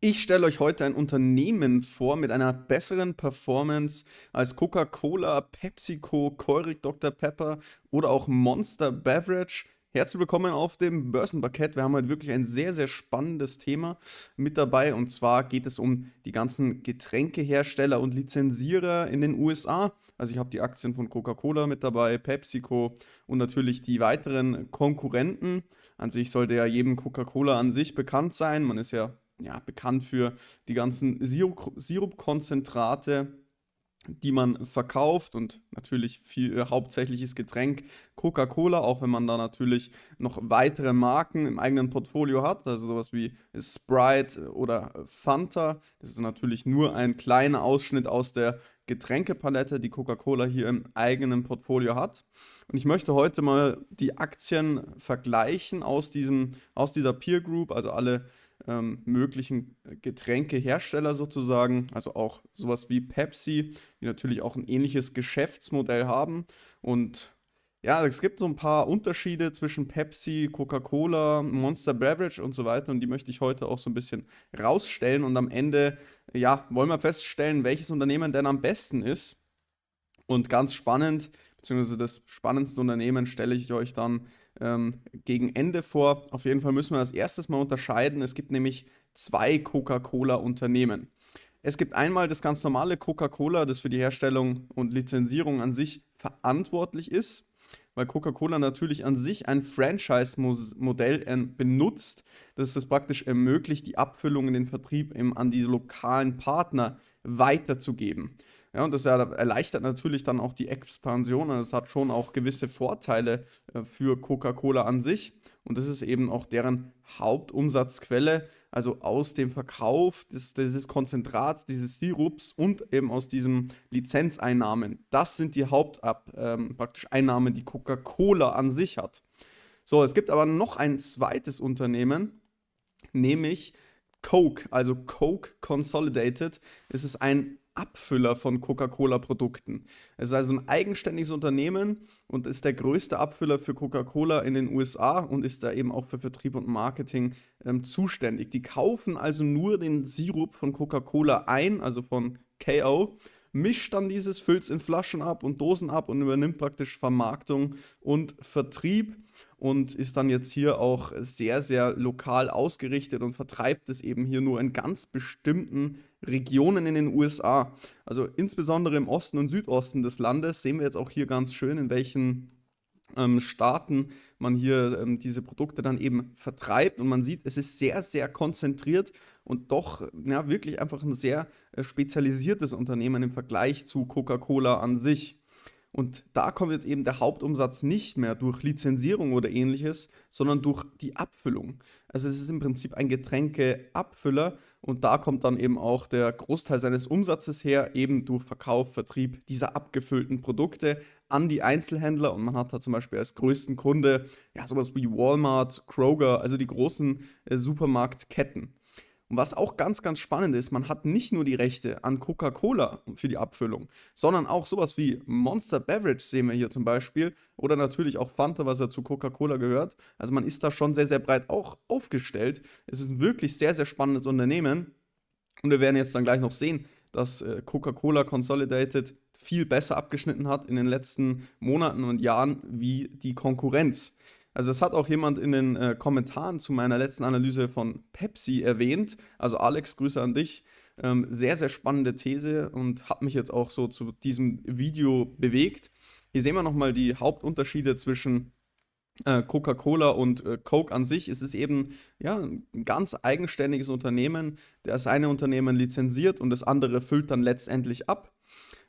Ich stelle euch heute ein Unternehmen vor mit einer besseren Performance als Coca-Cola, PepsiCo, Keurig Dr. Pepper oder auch Monster Beverage. Herzlich willkommen auf dem Börsenparkett. Wir haben heute wirklich ein sehr, sehr spannendes Thema mit dabei. Und zwar geht es um die ganzen Getränkehersteller und Lizenzierer in den USA. Also ich habe die Aktien von Coca-Cola mit dabei, PepsiCo und natürlich die weiteren Konkurrenten. An sich sollte ja jedem Coca-Cola an sich bekannt sein. Man ist ja bekannt für die ganzen Sirupkonzentrate, die man verkauft und natürlich viel hauptsächliches Getränk Coca-Cola, auch wenn man da natürlich noch weitere Marken im eigenen Portfolio hat, also sowas wie Sprite oder Fanta. Das ist natürlich nur ein kleiner Ausschnitt aus der Getränkepalette, die Coca-Cola hier im eigenen Portfolio hat. Und ich möchte heute mal die Aktien vergleichen aus dieser Peer Group, also alle möglichen Getränkehersteller sozusagen, also auch sowas wie Pepsi, die natürlich auch ein ähnliches Geschäftsmodell haben. Und ja, es gibt so ein paar Unterschiede zwischen Pepsi, Coca-Cola, Monster Beverage und so weiter. Und die möchte ich heute auch so ein bisschen rausstellen. Und am Ende, ja, wollen wir feststellen, welches Unternehmen denn am besten ist. Und ganz spannend, beziehungsweise das spannendste Unternehmen stelle ich euch dann gegen Ende vor. Auf jeden Fall müssen wir das erstes mal unterscheiden. Es gibt nämlich zwei Coca-Cola-Unternehmen. Es gibt einmal das ganz normale Coca-Cola, das für die Herstellung und Lizenzierung an sich verantwortlich ist, weil Coca-Cola natürlich an sich ein Franchise-Modell benutzt, das es praktisch ermöglicht, die Abfüllung in den Vertrieb eben an die lokalen Partner weiterzugeben. Ja, und das erleichtert natürlich dann auch die Expansion und es hat schon auch gewisse Vorteile für Coca-Cola an sich. Und das ist eben auch deren Hauptumsatzquelle, also aus dem Verkauf des Konzentrats, dieses Sirups und eben aus diesen Lizenzeinnahmen. Das sind die praktisch Einnahmen, die Coca-Cola an sich hat. So, es gibt aber noch ein zweites Unternehmen, nämlich Coke, also Coke Consolidated. Es ist ein Abfüller von Coca-Cola-Produkten. Es ist also ein eigenständiges Unternehmen und ist der größte Abfüller für Coca-Cola in den USA und ist da eben auch für Vertrieb und Marketing zuständig. Die kaufen also nur den Sirup von Coca-Cola ein, also von KO, mischt dann dieses, füllt es in Flaschen ab und Dosen ab und übernimmt praktisch Vermarktung und Vertrieb und ist dann jetzt hier auch sehr, sehr lokal ausgerichtet und vertreibt es eben hier nur in ganz bestimmten Regionen in den USA. Also insbesondere im Osten und Südosten des Landes sehen wir jetzt auch hier ganz schön, in welchen Staaten man hier diese Produkte dann eben vertreibt und man sieht, es ist sehr, sehr konzentriert und doch ja, wirklich einfach ein sehr spezialisiertes Unternehmen im Vergleich zu Coca-Cola an sich. Und da kommt jetzt eben der Hauptumsatz nicht mehr durch Lizenzierung oder ähnliches, sondern durch die Abfüllung. Also es ist im Prinzip ein Getränkeabfüller und da kommt dann eben auch der Großteil seines Umsatzes her, eben durch Verkauf, Vertrieb dieser abgefüllten Produkte an die Einzelhändler. Und man hat da zum Beispiel als größten Kunde ja sowas wie Walmart, Kroger, also die großen Supermarktketten. Und was auch ganz, ganz spannend ist, man hat nicht nur die Rechte an Coca-Cola für die Abfüllung, sondern auch sowas wie Monster Beverage sehen wir hier zum Beispiel oder natürlich auch Fanta, was ja zu Coca-Cola gehört. Also man ist da schon sehr, sehr breit auch aufgestellt. Es ist ein wirklich sehr, sehr spannendes Unternehmen und wir werden jetzt dann gleich noch sehen, dass Coca-Cola Consolidated viel besser abgeschnitten hat in den letzten Monaten und Jahren wie die Konkurrenz. Also das hat auch jemand in den Kommentaren zu meiner letzten Analyse von Pepsi erwähnt. Also Alex, Grüße an dich. Sehr, sehr spannende These und hat mich jetzt auch so zu diesem Video bewegt. Hier sehen wir nochmal die Hauptunterschiede zwischen Coca-Cola und Coke an sich. Es ist eben ja, ein ganz eigenständiges Unternehmen. Das eine Unternehmen lizenziert und das andere füllt dann letztendlich ab.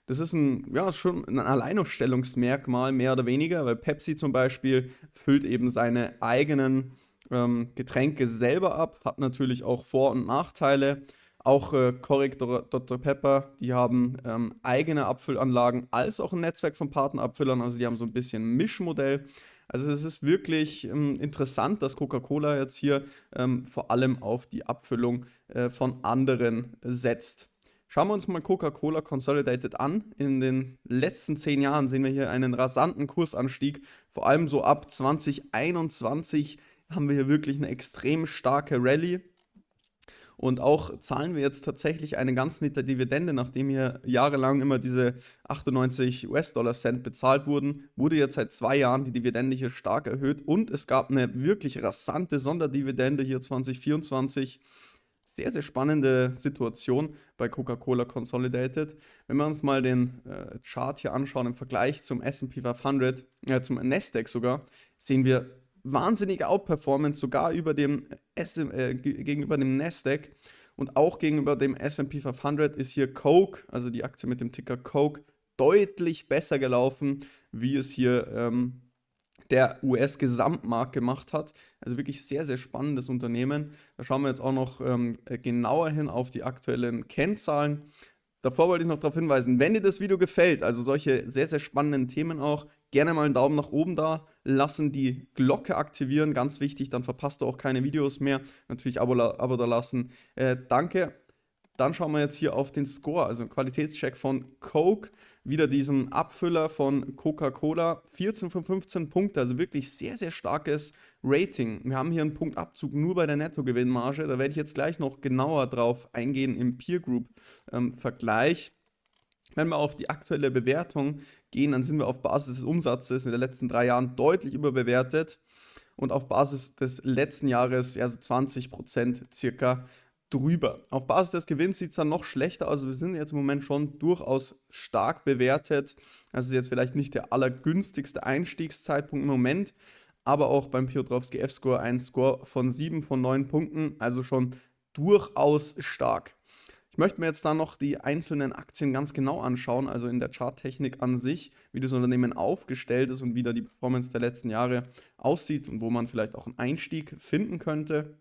Das ist ja, schon ein Alleinstellungsmerkmal, mehr oder weniger, weil Pepsi zum Beispiel füllt eben seine eigenen Getränke selber ab, hat natürlich auch Vor- und Nachteile. Auch Keurig Dr. Pepper, die haben eigene Abfüllanlagen als auch ein Netzwerk von Partnerabfüllern, also die haben so ein bisschen ein Mischmodell. Also es ist wirklich interessant, dass Coca-Cola jetzt hier vor allem auf die Abfüllung von anderen setzt. Schauen wir uns mal Coca-Cola Consolidated an. In den letzten 10 Jahren sehen wir hier einen rasanten Kursanstieg. Vor allem so ab 2021 haben wir hier wirklich eine extrem starke Rallye. Und auch zahlen wir jetzt tatsächlich eine ganz nette Dividende, nachdem hier jahrelang immer diese 98 US-Dollar-Cent bezahlt wurden, wurde jetzt seit 2 Jahren die Dividende hier stark erhöht und es gab eine wirklich rasante Sonderdividende hier 2024. Sehr, sehr spannende Situation bei Coca-Cola Consolidated. Wenn wir uns mal den Chart hier anschauen im Vergleich zum S&P 500, zum Nasdaq sogar, sehen wir wahnsinnige Outperformance sogar gegenüber dem Nasdaq und auch gegenüber dem S&P 500 ist hier Coke, also die Aktie mit dem Ticker Coke, deutlich besser gelaufen, wie es hier der US-Gesamtmarkt gemacht hat. Also wirklich sehr, sehr spannendes Unternehmen. Da schauen wir jetzt auch noch genauer hin auf die aktuellen Kennzahlen. Davor wollte ich noch darauf hinweisen, wenn dir das Video gefällt, also solche sehr, sehr spannenden Themen auch, gerne mal einen Daumen nach oben da lassen, die Glocke aktivieren, ganz wichtig, dann verpasst du auch keine Videos mehr. Natürlich Abo da lassen. Danke. Dann schauen wir jetzt hier auf den Score, also einen Qualitätscheck von Coke, wieder diesen Abfüller von Coca-Cola, 14 von 15 Punkte, also wirklich sehr, sehr starkes Rating. Wir haben hier einen Punktabzug nur bei der Nettogewinnmarge, da werde ich jetzt gleich noch genauer drauf eingehen im Peer Group Vergleich. Wenn wir auf die aktuelle Bewertung gehen, dann sind wir auf Basis des Umsatzes in den letzten 3 Jahren deutlich überbewertet und auf Basis des letzten Jahres, ja so 20% circa, drüber. Auf Basis des Gewinns sieht es dann noch schlechter aus. Also wir sind jetzt im Moment schon durchaus stark bewertet. Das ist jetzt vielleicht nicht der allergünstigste Einstiegszeitpunkt im Moment, aber auch beim Piotrowski F-Score ein Score von 7 von 9 Punkten, also schon durchaus stark. Ich möchte mir jetzt dann noch die einzelnen Aktien ganz genau anschauen, also in der Charttechnik an sich, wie das Unternehmen aufgestellt ist und wie da die Performance der letzten Jahre aussieht und wo man vielleicht auch einen Einstieg finden könnte.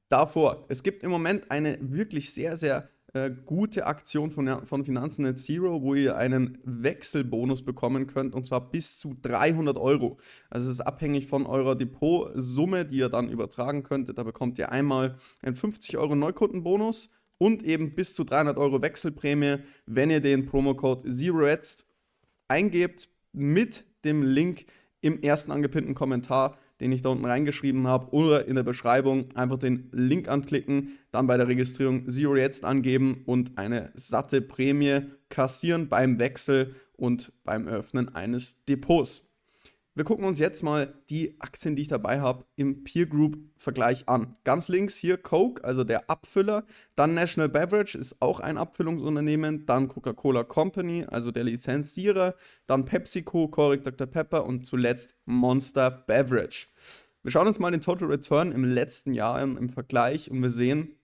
Davor, es gibt im Moment eine wirklich sehr, sehr gute Aktion von Finanzen Net Zero, wo ihr einen Wechselbonus bekommen könnt und zwar bis zu 300 Euro. Also es ist abhängig von eurer Depotsumme, die ihr dann übertragen könntet. Da bekommt ihr einmal einen 50 Euro Neukundenbonus und eben bis zu 300 Euro Wechselprämie, wenn ihr den Promocode ZEROETZT eingebt mit dem Link im ersten angepinnten Kommentar, den ich da unten reingeschrieben habe, oder in der Beschreibung einfach den Link anklicken, dann bei der Registrierung ZEROETZT angeben und eine satte Prämie kassieren beim Wechsel und beim Öffnen eines Depots. Wir gucken uns jetzt mal die Aktien, die ich dabei habe, im Peer Group Vergleich an. Ganz links hier Coke, also der Abfüller, dann National Beverage ist auch ein Abfüllungsunternehmen, dann Coca-Cola Company, also der Lizenzierer, dann PepsiCo, Keurig Dr. Pepper und zuletzt Monster Beverage. Wir schauen uns mal den Total Return im letzten Jahr an, im Vergleich und wir sehen,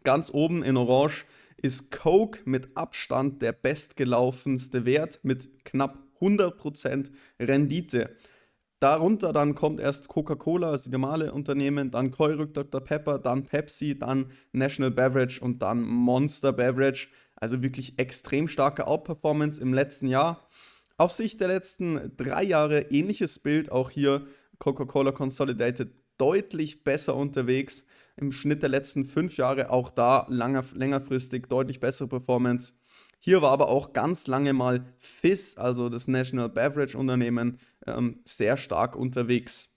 ganz oben in Orange ist Coke mit Abstand der bestgelaufenste Wert mit knapp 100% Rendite. Darunter dann kommt erst Coca-Cola, also die normale Unternehmen, dann Keurig Dr. Pepper, dann Pepsi, dann National Beverage und dann Monster Beverage. Also wirklich extrem starke Outperformance im letzten Jahr. Auf Sicht der letzten 3 Jahre ähnliches Bild, auch hier Coca-Cola Consolidated deutlich besser unterwegs. Im Schnitt der letzten 5 Jahre auch da längerfristig deutlich bessere Performance. Hier war aber auch ganz lange mal Fizz, also das National Beverage Unternehmen, sehr stark unterwegs.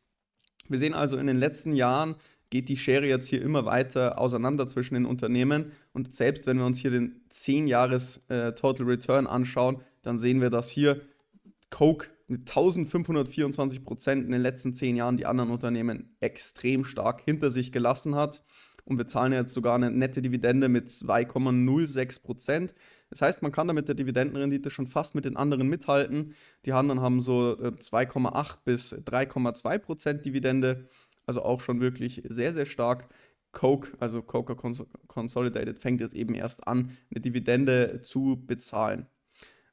Wir sehen also in den letzten Jahren geht die Schere jetzt hier immer weiter auseinander zwischen den Unternehmen und selbst wenn wir uns hier den 10 Jahres Total Return anschauen, dann sehen wir, dass hier Coke mit 1524% in den letzten 10 Jahren die anderen Unternehmen extrem stark hinter sich gelassen hat. Und wir zahlen jetzt sogar eine nette Dividende mit 2,06%. Das heißt, man kann da mit der Dividendenrendite schon fast mit den anderen mithalten. Die anderen haben so 2,8 bis 3,2% Dividende. Also auch schon wirklich sehr, sehr stark. Coke, also Coca Consolidated, fängt jetzt eben erst an, eine Dividende zu bezahlen.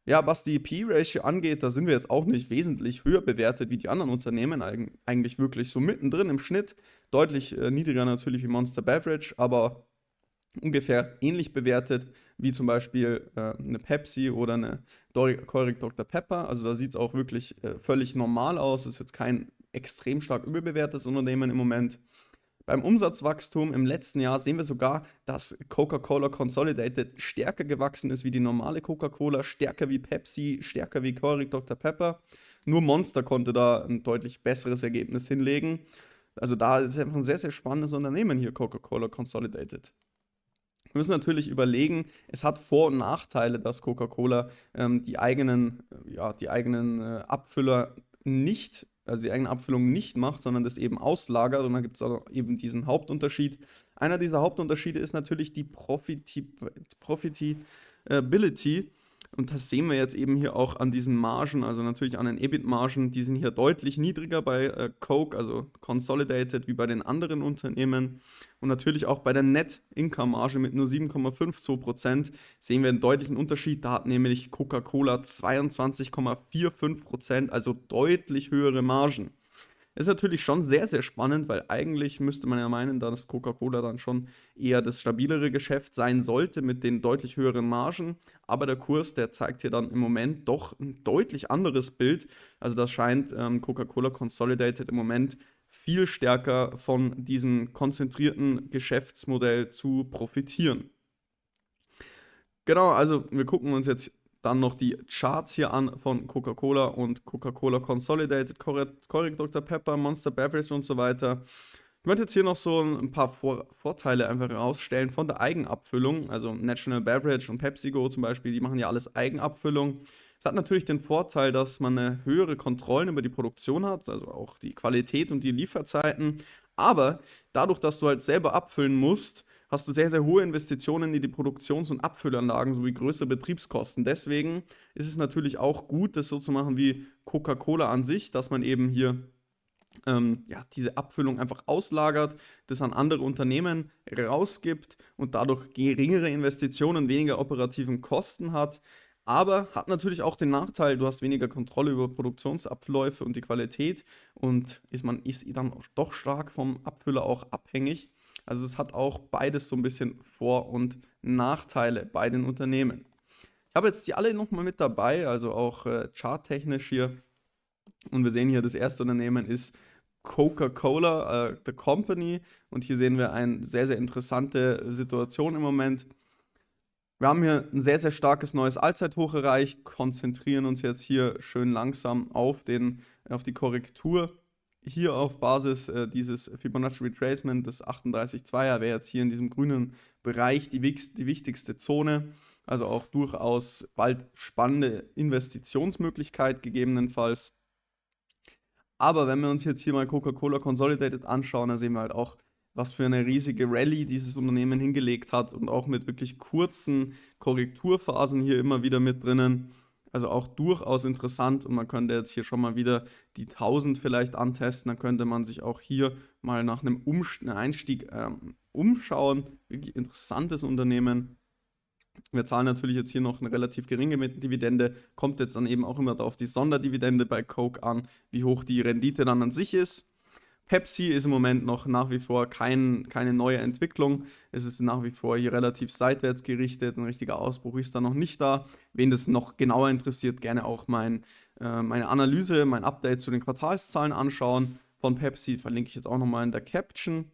Ja, was die P-Ratio angeht, da sind wir jetzt auch nicht wesentlich höher bewertet wie die anderen Unternehmen, eigentlich wirklich so mittendrin im Schnitt, deutlich niedriger natürlich wie Monster Beverage, aber ungefähr ähnlich bewertet wie zum Beispiel eine Pepsi oder eine Keurig Dr. Pepper, also da sieht es auch wirklich völlig normal aus, ist jetzt kein extrem stark überbewertetes Unternehmen im Moment. Beim Umsatzwachstum im letzten Jahr sehen wir sogar, dass Coca-Cola Consolidated stärker gewachsen ist wie die normale Coca-Cola, stärker wie Pepsi, stärker wie Keurig Dr. Pepper. Nur Monster konnte da ein deutlich besseres Ergebnis hinlegen. Also da ist einfach ein sehr, sehr spannendes Unternehmen hier, Coca-Cola Consolidated. Wir müssen natürlich überlegen, es hat Vor- und Nachteile, dass Coca-Cola die eigenen Abfüller nicht, also die eigene Abfüllung nicht macht, sondern das eben auslagert. Und dann gibt es auch eben diesen Hauptunterschied. Einer dieser Hauptunterschiede ist natürlich die Profitability. Und das sehen wir jetzt eben hier auch an diesen Margen, also natürlich an den EBIT-Margen, die sind hier deutlich niedriger bei Coke, also Consolidated, wie bei den anderen Unternehmen. Und natürlich auch bei der Net-Income-Marge mit nur 7,52% sehen wir einen deutlichen Unterschied. Da hat nämlich Coca-Cola 22,45%, also deutlich höhere Margen. Ist natürlich schon sehr, sehr spannend, weil eigentlich müsste man ja meinen, dass Coca-Cola dann schon eher das stabilere Geschäft sein sollte mit den deutlich höheren Margen. Aber der Kurs, der zeigt hier dann im Moment doch ein deutlich anderes Bild. Also das scheint Coca-Cola Consolidated im Moment viel stärker von diesem konzentrierten Geschäftsmodell zu profitieren. Genau, also wir gucken uns jetzt dann noch die Charts hier an von Coca-Cola und Coca-Cola Consolidated, Keurig Dr. Pepper, Monster Beverage und so weiter. Ich möchte jetzt hier noch so ein paar Vorteile einfach herausstellen von der Eigenabfüllung. Also National Beverage und PepsiCo zum Beispiel, die machen ja alles Eigenabfüllung. Es hat natürlich den Vorteil, dass man eine höhere Kontrolle über die Produktion hat, also auch die Qualität und die Lieferzeiten. Aber dadurch, dass du halt selber abfüllen musst, hast du sehr, sehr hohe Investitionen in die Produktions- und Abfüllanlagen sowie größere Betriebskosten. Deswegen ist es natürlich auch gut, das so zu machen wie Coca-Cola an sich, dass man eben hier diese Abfüllung einfach auslagert, das an andere Unternehmen rausgibt und dadurch geringere Investitionen, weniger operativen Kosten hat. Aber hat natürlich auch den Nachteil, du hast weniger Kontrolle über Produktionsabläufe und die Qualität und man ist dann doch stark vom Abfüller auch abhängig. Also es hat auch beides so ein bisschen Vor- und Nachteile bei den Unternehmen. Ich habe jetzt die alle nochmal mit dabei, also auch charttechnisch hier. Und wir sehen hier, das erste Unternehmen ist Coca-Cola, The Company. Und hier sehen wir eine sehr, sehr interessante Situation im Moment. Wir haben hier ein sehr, sehr starkes neues Allzeithoch erreicht, konzentrieren uns jetzt hier schön langsam auf die Korrektur. Hier auf Basis dieses Fibonacci Retracement des 38,2er wäre jetzt hier in diesem grünen Bereich die wichtigste Zone. Also auch durchaus bald spannende Investitionsmöglichkeit gegebenenfalls. Aber wenn wir uns jetzt hier mal Coca-Cola Consolidated anschauen, dann sehen wir halt auch, was für eine riesige Rallye dieses Unternehmen hingelegt hat und auch mit wirklich kurzen Korrekturphasen hier immer wieder mit drinnen. Also auch durchaus interessant und man könnte jetzt hier schon mal wieder die 1000 vielleicht antesten. Dann könnte man sich auch hier mal nach einem Einstieg umschauen. Wirklich interessantes Unternehmen. Wir zahlen natürlich jetzt hier noch eine relativ geringe Dividende, kommt jetzt dann eben auch immer auf die Sonderdividende bei Coke an, wie hoch die Rendite dann an sich ist. Pepsi ist im Moment noch nach wie vor keine neue Entwicklung. Es ist nach wie vor hier relativ seitwärts gerichtet. Ein richtiger Ausbruch ist da noch nicht da. Wen das noch genauer interessiert, gerne auch meine Analyse, mein Update zu den Quartalszahlen anschauen von Pepsi. Verlinke ich jetzt auch nochmal in der Caption.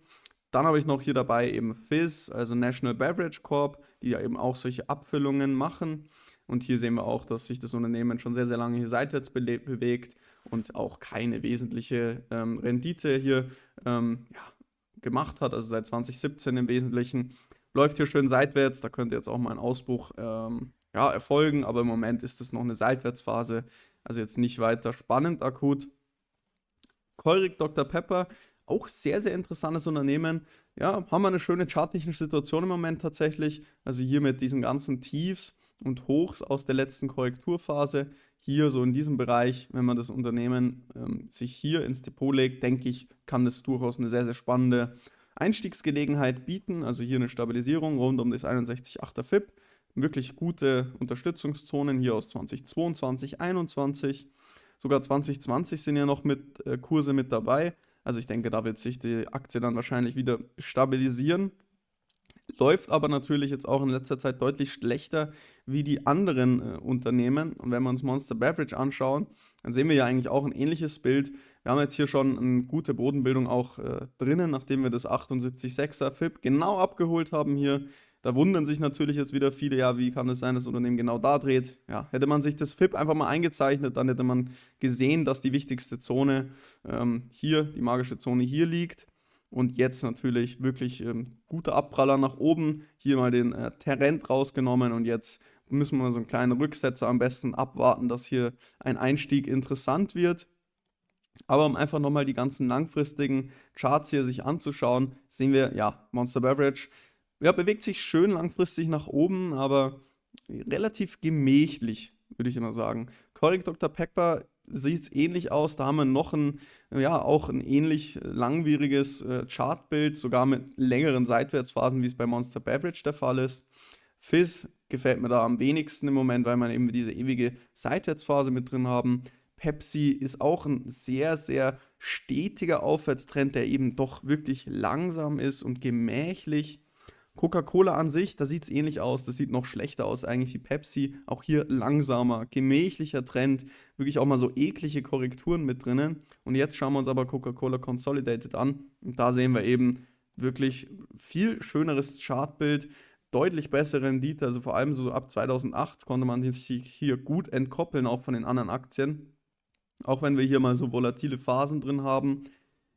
Dann habe ich noch hier dabei eben Fizz, also National Beverage Corp, die ja eben auch solche Abfüllungen machen. Und hier sehen wir auch, dass sich das Unternehmen schon sehr, sehr lange hier seitwärts bewegt und auch keine wesentliche Rendite hier gemacht hat. Also seit 2017 im Wesentlichen läuft hier schön seitwärts. Da könnte jetzt auch mal ein Ausbruch erfolgen, aber im Moment ist es noch eine Seitwärtsphase. Also jetzt nicht weiter spannend akut. Keurig Dr. Pepper, auch sehr, sehr interessantes Unternehmen. Ja, haben wir eine schöne charttechnische Situation im Moment tatsächlich. Also hier mit diesen ganzen Tiefs und Hochs aus der letzten Korrekturphase. Hier so in diesem Bereich, wenn man das Unternehmen sich hier ins Depot legt, denke ich, kann das durchaus eine sehr, sehr spannende Einstiegsgelegenheit bieten. Also hier eine Stabilisierung rund um das 61,8er FIB. Wirklich gute Unterstützungszonen hier aus 2022, 2021. Sogar 2020 sind ja noch mit Kurse mit dabei. Also ich denke, da wird sich die Aktie dann wahrscheinlich wieder stabilisieren. Läuft aber natürlich jetzt auch in letzter Zeit deutlich schlechter wie die anderen Unternehmen. Und wenn wir uns Monster Beverage anschauen, dann sehen wir ja eigentlich auch ein ähnliches Bild. Wir haben jetzt hier schon eine gute Bodenbildung auch drinnen, nachdem wir das 78,6er FIB genau abgeholt haben hier. Da wundern sich natürlich jetzt wieder viele, ja, wie kann es sein, dass das Unternehmen genau da dreht? Ja, hätte man sich das FIB einfach mal eingezeichnet, dann hätte man gesehen, dass die wichtigste Zone hier, die magische Zone hier liegt. Und jetzt natürlich wirklich guter Abpraller nach oben. Hier mal den Trend rausgenommen und jetzt müssen wir so einen kleinen Rücksetzer am besten abwarten, dass hier ein Einstieg interessant wird. Aber um einfach nochmal die ganzen langfristigen Charts hier sich anzuschauen, sehen wir, ja, Monster Beverage, ja, bewegt sich schön langfristig nach oben, aber relativ gemächlich, würde ich immer sagen. Correc Dr. Pepper sieht es ähnlich aus, da haben wir noch ein, ja, auch ein ähnlich langwieriges Chartbild, sogar mit längeren Seitwärtsphasen, wie es bei Monster Beverage der Fall ist. Fizz gefällt mir da am wenigsten im Moment, weil wir eben diese ewige Seitwärtsphase mit drin haben. Pepsi ist auch ein sehr, sehr stetiger Aufwärtstrend, der eben doch wirklich langsam ist und gemächlich. Coca-Cola an sich, da sieht es ähnlich aus. Das sieht noch schlechter aus eigentlich wie Pepsi. Auch hier langsamer, gemächlicher Trend. Wirklich auch mal so eklige Korrekturen mit drinnen. Und jetzt schauen wir uns aber Coca-Cola Consolidated an. Und da sehen wir eben wirklich viel schöneres Chartbild, deutlich bessere Rendite. Also vor allem so ab 2008 konnte man sich hier gut entkoppeln, auch von den anderen Aktien. Auch wenn wir hier mal so volatile Phasen drin haben,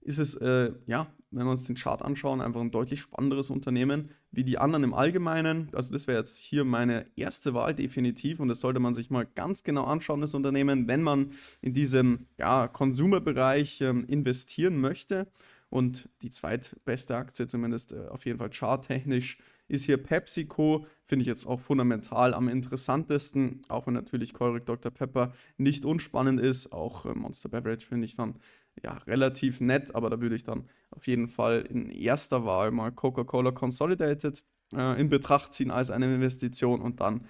ist es, ja, wenn wir uns den Chart anschauen, einfach ein deutlich spannenderes Unternehmen wie die anderen im Allgemeinen. Also das wäre jetzt hier meine erste Wahl definitiv und das sollte man sich mal ganz genau anschauen, das Unternehmen, wenn man in diesem, ja, Consumer-Bereich investieren möchte. Und die zweitbeste Aktie, zumindest auf jeden Fall charttechnisch, ist hier PepsiCo. Finde ich jetzt auch fundamental am interessantesten, auch wenn natürlich Correc Dr. Pepper nicht unspannend ist. Auch Monster Beverage finde ich dann ja relativ nett, aber da würde ich dann auf jeden Fall in erster Wahl mal Coca-Cola Consolidated in Betracht ziehen als eine Investition und dann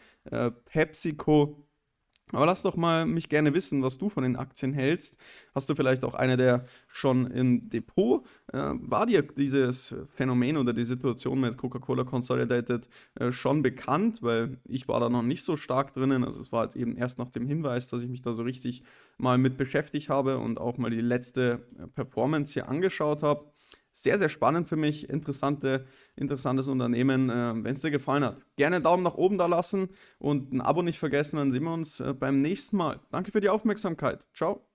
PepsiCo. Aber lass doch mal mich gerne wissen, was du von den Aktien hältst. Hast du vielleicht auch eine der schon im Depot? War dir dieses Phänomen oder die Situation mit Coca-Cola Consolidated schon bekannt? Weil ich war da noch nicht so stark drinnen. Also es war jetzt eben erst nach dem Hinweis, dass ich mich da so richtig mal mit beschäftigt habe und auch mal die letzte Performance hier angeschaut habe. Sehr, sehr spannend für mich, interessantes Unternehmen. Wenn es dir gefallen hat, gerne einen Daumen nach oben da lassen und ein Abo nicht vergessen, dann sehen wir uns beim nächsten Mal. Danke für die Aufmerksamkeit. Ciao.